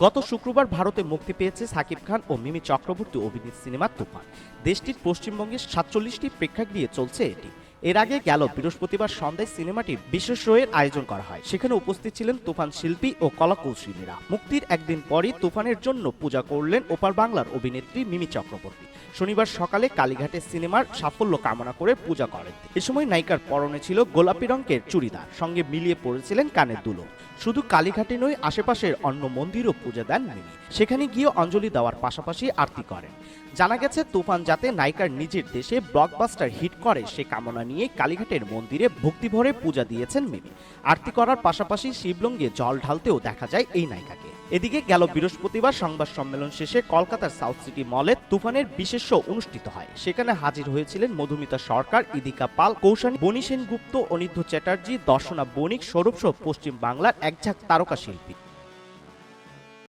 গত শুক্রবার ভারতে মুক্তি পেয়েছে সাকিব খান ও মিমি চক্রবর্তী অভিনীত সিনেমা তুফান। দেশটির পশ্চিমবঙ্গের ৪৭টি প্রেক্ষাগৃহে চলছে এটি। এর আগে গেল বৃহস্পতিবার সন্ধ্যায় সিনেমাটির বিশেষ শোয়ের আয়োজন করা হয়। সেখানে উপস্থিত ছিলেন তুফান শিল্পী ও কলাকৌশলীরা। মুক্তির একদিন পরই তুফানের জন্য পূজা করলেন ওপার বাংলার অভিনেত্রী মিমি চক্রবর্তী। শনিবার সকালে কালীঘাটে সিনেমার সাফল্য কামনা করে পূজা করেন। এ সময় নায়িকার পরনে ছিল গোলাপি রঙের চুড়িদার, সঙ্গে মিলিয়ে পড়েছিলেন কানের দুলো। শুধু কালীঘাটে নয়, আশেপাশের অন্য মন্দিরও পূজা দেন মিমি। সেখানে গিয়ে অঞ্জলি দেওয়ার পাশাপাশি আরতি করেন। জানা গেছে তুফান যাতে নায়িকার নিজের দেশে ব্লকবাস্টার হিট করে সে কামনা নিয়ে কালীঘাটের মন্দিরে ভক্তিভরে পূজা দিয়েছেন মিমি। আরতি করার পাশাপাশি শিবলিঙ্গে জল ঢালতেও দেখা যায় এই নায়িকাকে। এদিকে গেল বৃহস্পতিবার সংবাদ সম্মেলন শেষে কলকাতার সাউথ সিটি মলে তুফানের বিশেষ শো অনুষ্ঠিত হয়। সেখানে হাজির হয়েছিলেন মধুমিতা সরকার, ইদিকা পাল, কৌশানী, বনি সেনগুপ্ত, অনির্ধ্য চ্যাটার্জি, দর্শনা বণিক, সৌরভ সহ পশ্চিম বাংলার একঝাঁক তারকা শিল্পী।